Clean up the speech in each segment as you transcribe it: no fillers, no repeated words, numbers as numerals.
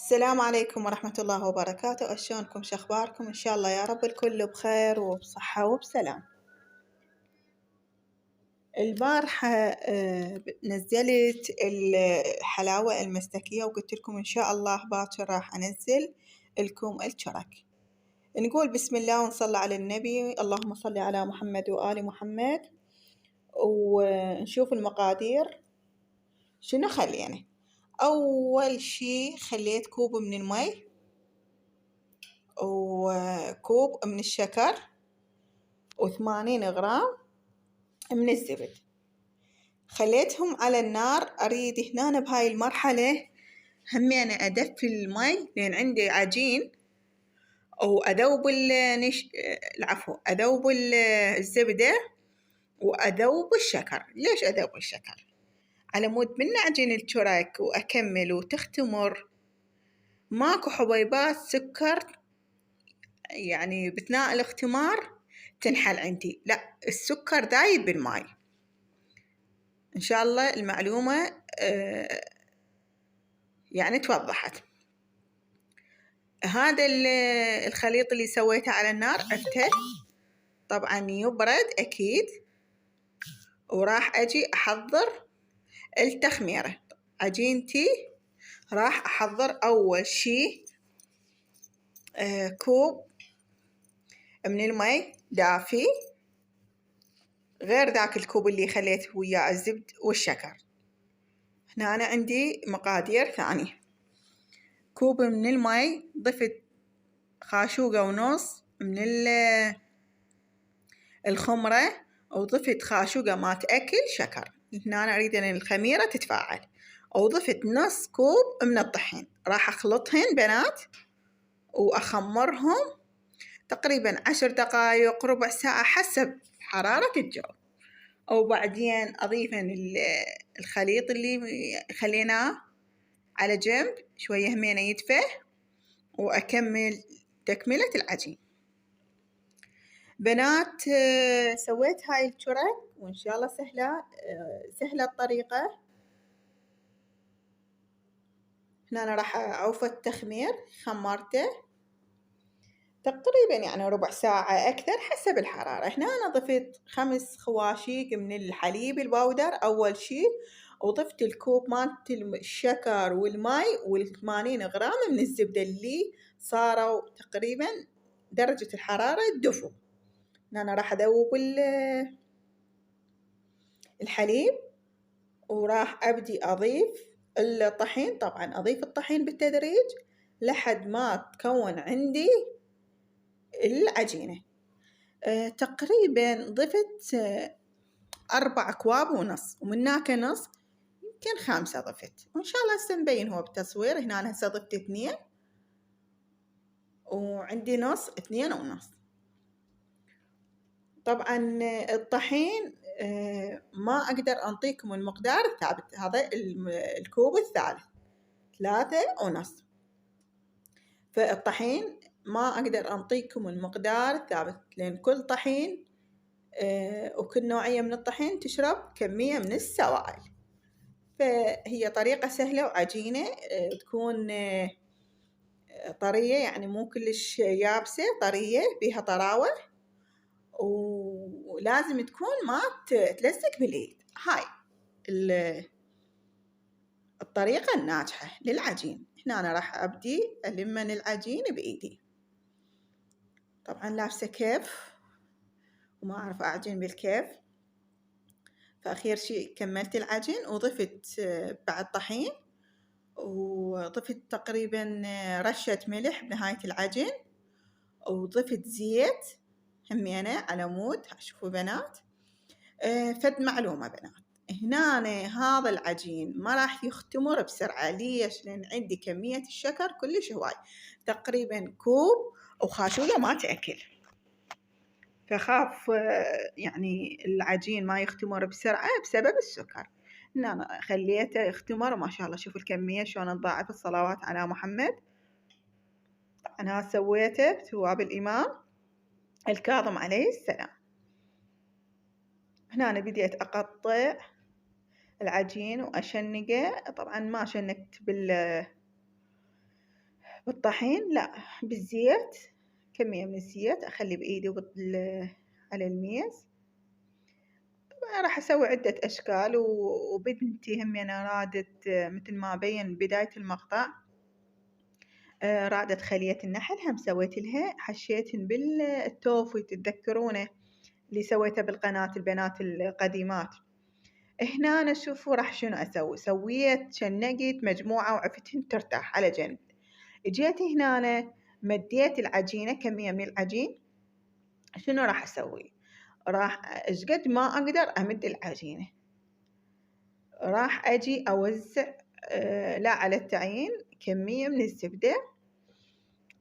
السلام عليكم ورحمة الله وبركاته، شلونكم؟ شخباركم؟ إن شاء الله يا رب الكل بخير وبصحة وبسلام. البارحة نزلت الحلاوة المستكية وقلت لكم إن شاء الله باكر راح أنزل لكم الشرك. نقول بسم الله ونصلي على النبي، اللهم صل على محمد وآل محمد. ونشوف المقادير شنو خلينا. أول شي خليت كوب من المي وكوب من الشكر و80 غرام من الزبد. خليتهم على النار. أريد هنا بهاي المرحلة همي أنا أدفي المي لأن عندي عجين، وأذوب أذوب الزبدة وأذوب الشكر. ليش أذوب الشكر؟ على مود من عجين الشرك وأكمل وتختمر ماكو حبيبات سكر، يعني بثناء الاختمار تنحل عندي، لا السكر دايب بالماء. إن شاء الله المعلومة يعني توضحت. هذا الخليط اللي سويته على النار أفتح، طبعا يبرد أكيد، وراح أجي أحضر التخميرة. عجينتي راح أحضر أول شي كوب من المي دافي، غير ذاك الكوب اللي خليت وياه الزبد والشكر. هنا أنا عندي مقادير ثانية. كوب من المي ضفت خاشوقة ونص من الخمرة، وضفت خاشوقة مات أكل شكر. هنا أنا أريد أن الخميرة تتفاعل. وضفت نص كوب من الطحين، راح أخلطهن بنات وأخمرهم تقريبا 10 دقايق ربع ساعة حسب حرارة الجو. وبعدين أضيفن الخليط اللي خليناه على جنب شوية همينة يدفى، وأكمل تكملة العجين. بنات سويت هاي الشرك وإن شاء الله سهلة الطريقة. هنا أنا راح أعوف التخمير، خمرته تقريبا يعني ربع ساعة أكثر حسب الحرارة. هنا أنا ضفت 5 خواشيق من الحليب الباودر أول شي، وضفت الكوب مالت الشكر والماء وال80 غرام من الزبدة اللي صاروا تقريبا درجة الحرارة الدفو. هنا أنا راح أذوب الحليب، وراح أبدي أضيف الطحين. طبعا أضيف الطحين بالتدريج لحد ما تكون عندي العجينة. تقريبا ضفت 4 أكواب ونص، ومن هناك نص يمكن 5 ضفت، وإن شاء الله هسه مبين هو بالتصوير. هنا أنا هسه ضفت 2 وعندي نص 2 ونص. طبعا الطحين ما أقدر أنطيكم المقدار الثابت، هذا الكوب الثالث 3 ونص. فالطحين ما أقدر أنطيكم المقدار الثابت، لأن كل طحين وكل نوعية من الطحين تشرب كمية من السوائل. فهي طريقة سهلة وعجينة تكون طرية، يعني مو كلش يابسة، طرية بيها طراوة، ولازم تكون ما تلزق بالإيد. هاي الطريقة الناجحة للعجين. هنا أنا راح أبدي ألمن العجين بإيدي. طبعا لابسة كيف وما أعرف أعجن بالكيف، فأخير شيء كملت العجين وضفت بعد طحين، وضفت تقريبا رشة ملح بنهاية العجين، وضفت زيت همينة على مود. شوفوا بنات، فد معلومة بنات، هنا هذا العجين ما راح يختمر بسرعة. ليش؟ لأن عندي كمية الشكر كلش هواي، تقريبا كوب وخاشوقة ما تأكل، فخاف يعني العجين ما يختمر بسرعة بسبب السكر. هنا أنا خليته يختمر، وما شاء الله شوفوا الكمية شلون تضاعف. الصلوات على محمد. أنا سويته بثواب الإمام الكاظم عليه السلام. هنا أنا بديت أقطع العجين وأشنقه. طبعا ما شنقت بالطحين لا، بالزيت، كمية من الزيت أخلي بإيدي على الميز. طبعا راح أسوي عدة أشكال، وبنتي هم أنا رادت مثل ما بين بداية المقطع رادت خلية النحل، هم سويت لها حشيتهن بالتوفي، تتذكرونه اللي سويته بالقناة البنات القديمات. هنا أنا شوفوا راح شنو أسوي، سويت شنقت مجموعة وعفتهن ترتاح على جنب. جيت هنا أنا مديت العجينة، كمية من العجين. شنو راح أسوي؟ راح أشقد ما أقدر أمد العجينة، راح أجي أوزع لا على التعيين كمية من الزبدة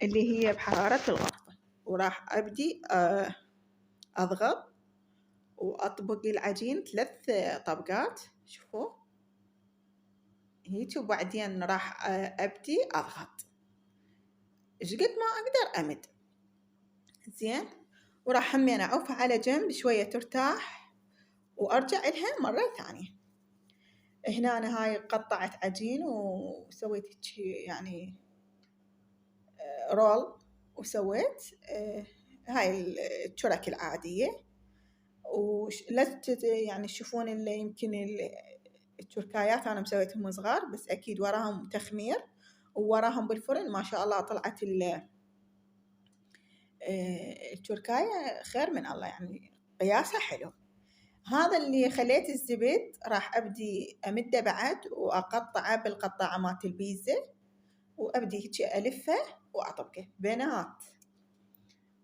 اللي هي بحرارة الغرفة، وراح أبدي أضغط وأطبق العجين 3 طبقات، شوفوا هيك، وبعدين راح أبدي أضغط شقد ما أقدر أمد. زين، وراح همين أعوفها على جنب شوية ترتاح، وأرجع لها مرة ثانية. هنا أنا هاي قطعت عجين وسويت يعني رول، وسويت هاي الشرك العادية، ولا يعني تشوفون اللي يمكن التركايات أنا مسويتهم صغار، بس أكيد وراهم تخمير، ووراهم بالفرن ما شاء الله طلعت التركاية خير من الله، يعني قياسها حلو. هذا اللي خليت الزبد راح أبدي أمده بعد وأقطعه بالقطاعة مالت البيتزا، وأبدي هيك ألفه وأطبقه. بنات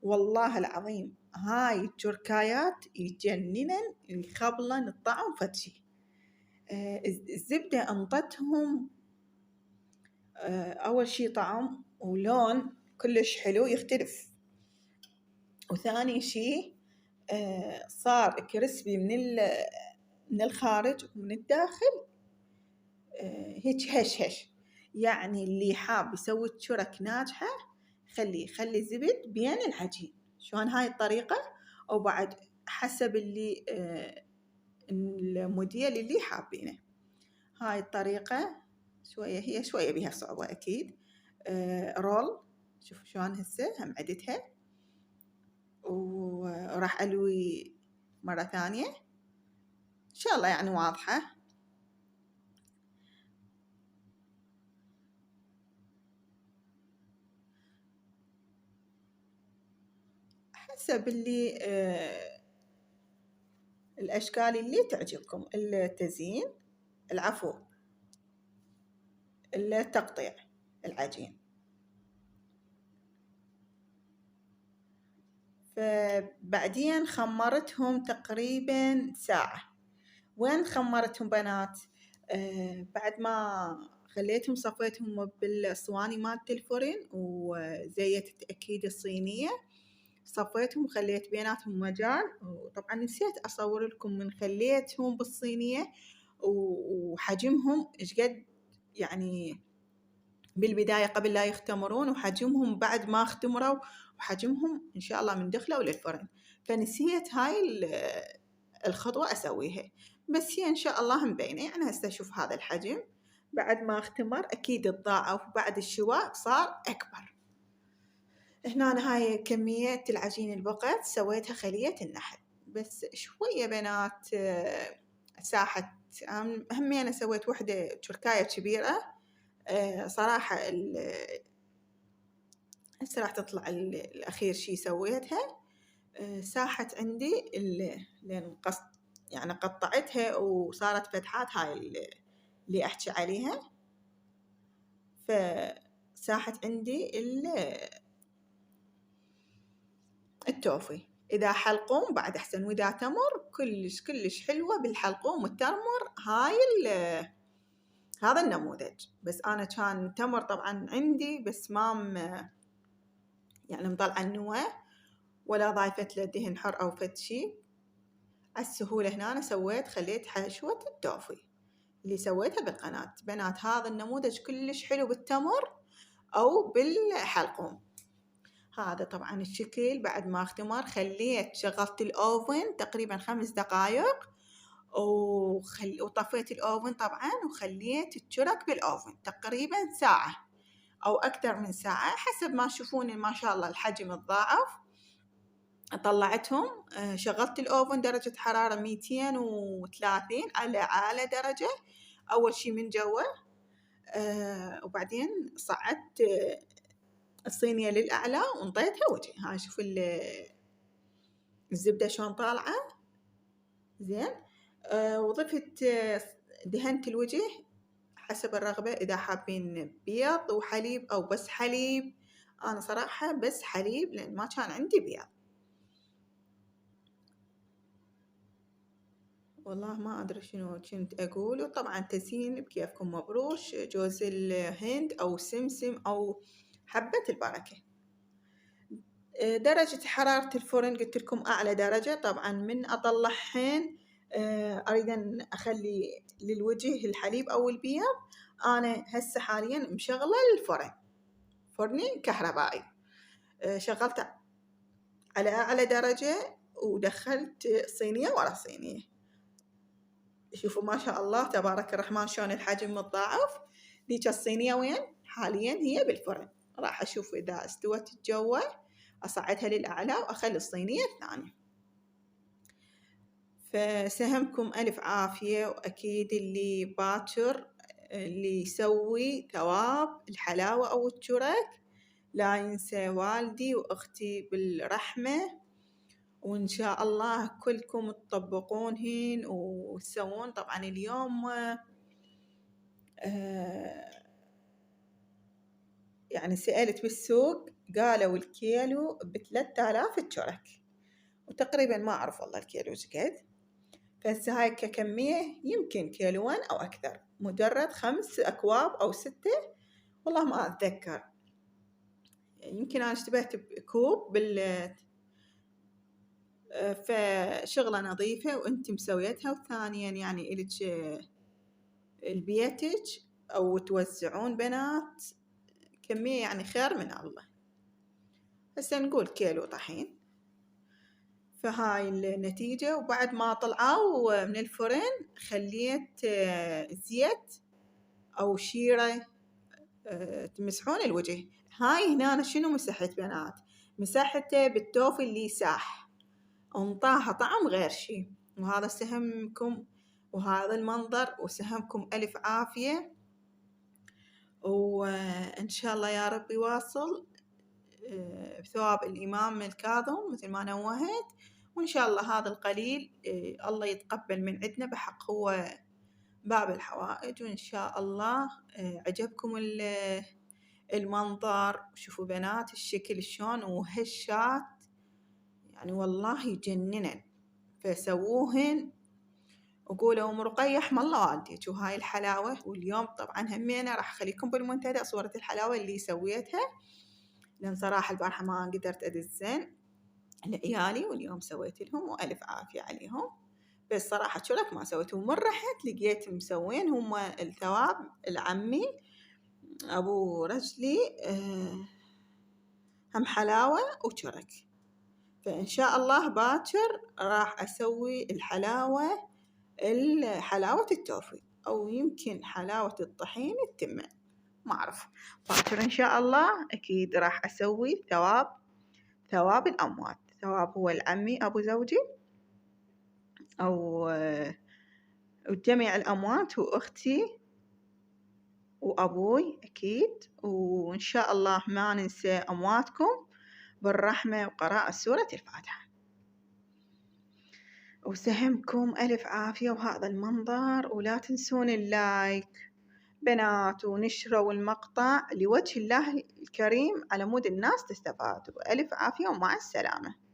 والله العظيم هاي التركايات يجننن، يخبلن الطعم فتشي. الزبدة أنطتهم أول شي طعم ولون كلش حلو يختلف، وثاني شي صار كريسبي من الخارج ومن الداخل هيك هش. يعني اللي حاب يسوي شرك ناجحة خلي زبد بين العجين، شلون هاي الطريقة، أو بعد حسب اللي الموديل اللي حابينه. هاي الطريقة هي شوية بيها صعوبة أكيد. رول، شوفوا شلون هسه هم عدتها، وراح ألوي مرة ثانية إن شاء الله يعني واضحة. حسب اللي الأشكال اللي تعجبكم، التزيين، العفو، التقطيع العجين. فبعدين خمرتهم تقريبا ساعة. وين خمرتهم بنات؟ بعد ما خليتهم صفيتهم بالصواني مالت الفرن، وزيت أكيد الصينية، صفيتهم وخليت بيناتهم مجال. وطبعا نسيت أصور لكم من خليتهم بالصينية وحجمهم إيش قد، يعني بالبداية قبل لا يختمرون، وحجمهم بعد ما اختمروا، وحجمهم إن شاء الله من دخلوا للفرن. فنسيت هاي الخطوة أسويها، بس هي إن شاء الله مبينة. يعني هسه شوف هذا الحجم بعد ما اختمر أكيد تضاعف، وبعد الشواء صار أكبر. هنا أنا هاي كمية العجين البقت سويتها خلية النحل، بس شوية بنات ساحت. همي أنا سويت وحدة تركاية كبيرة صراحة. هسه راح تطلع الأخير شي سويتها ساحت عندي لين يعني قطعتها وصارت فتحات، هاي اللي أحكي عليها. فساحت عندي التوفي. إذا حلقوم بعد أحسن، وإذا تمر كلش حلوة بالحلقوم والتمر. هذا النموذج، بس أنا كان تمر طبعا عندي، بس ما يعني مطلعة النوى ولا ضايفت له دهن حر أو فد شي. عالسهولة هنا أنا خليت حشوة التوفي اللي سويتها بالقناة. بنات هذا النموذج كلش حلو بالتمر أو بالحلقوم. هذا طبعا الشكل بعد ما اختمر، شغلت الأوفن تقريبا 5 دقائق، وطفيت الأوفن طبعا، وخليت الشرك بالأوفن تقريبا ساعة. أو أكثر من ساعة حسب ما تشوفون ما شاء الله الحجم تضاعف. طلعتهم، شغلت الأوفن درجة حرارة 230 على أعلى درجة أول شي من جوا، وبعدين صعدت الصينية للأعلى وانطيتها وجه. هاي شوف الزبدة شلون طالعة زين. وضفت دهنت الوجه حسب الرغبة، إذا حابين بيض وحليب أو بس حليب. أنا صراحة بس حليب لأن ما كان عندي بيض. والله ما أدري شنو كنت أقول. وطبعا تزيين بكيفكم، مبروش جوز الهند أو سمسم أو حبة البركة. درجة حرارة الفرن قلت لكم أعلى درجة. طبعا من أطلعهن أريد أن أخلي للوجه الحليب أو البيض. أنا هسه حاليا مشغلة الفرن، فرني كهربائي، شغلته على أعلى درجة ودخلت صينية ورا صينية. شوفوا ما شاء الله تبارك الرحمن شلون الحجم متضاعف. ذيك الصينية وين؟ حاليا هي بالفرن. راح أشوف إذا استوت الجوة أصعدها للأعلى وأخلي الصينية الثانية. فسهمكم ألف عافية. وأكيد اللي باكر اللي يسوي ثواب الحلاوة أو الترك لا ينسى والدي وأختي بالرحمة، وإن شاء الله كلكم تطبقونهن وتسوون. طبعا اليوم يعني سألت بالسوق قالوا الكيلو ب3000 الترك، وتقريبا ما أعرف والله الكيلو شقد. فهسه هاي ككمية يمكن كيلوين أو أكثر، مجرد 5 أكواب أو 6 والله ما أتذكر. يمكن أنا اشتبهت بكوب فشغلة نظيفة وأنت مسويتها. وثانيا يعني إلك البيتك أو توزعون بنات كمية يعني خير من الله. هسه نقول كيلو طحين. فهاي النتيجة. وبعد ما طلعوا من الفرن خليت زيت أو شيرة تمسحون الوجه. هاي هنا أنا شنو مسحت بنات؟ مسحته بالتوفي اللي ساح، انطاها طعم غير شي. وهذا سهمكم وهذا المنظر، وسهمكم ألف عافية. وإن شاء الله يا رب يواصل بثواب الإمام الكاظم مثل ما نوهت. وإن شاء الله هذا القليل الله يتقبل من عندنا بحق هو باب الحوائج. وإن شاء الله عجبكم المنظر. شوفوا بنات الشكل شلون وهشات يعني والله يجننن. فسووهن وقولوا أم رقية حم الله والديك. وهاي الحلاوة. واليوم طبعا همينة راح أخليكم بالمنتدى صورة الحلاوة اللي سويتها، لأن صراحة البارحة ما قدرت أدزن لعيالي واليوم سويت لهم وألف عافية عليهم. بس صراحة شرك ما سويت. ومن رحت لقيت مسوين هم الثواب العمي أبو رجلي هم حلاوة وشرك. فإن شاء الله باكر راح أسوي حلاوة التوفي أو يمكن حلاوة الطحين التمن، ما أعرف. باكر إن شاء الله أكيد راح أسوي ثواب الأموات. ثواب هو العمي أبو زوجي أو جميع الأموات وأختي وأبوي أكيد. وإن شاء الله ما ننسى أمواتكم بالرحمة وقراءة سورة الفاتحة. وسهمكم ألف عافية. وهذا المنظر. ولا تنسون اللايك بنات ونشروا المقطع لوجه الله الكريم على مود الناس تستفاد. وألف عافية ومع السلامة.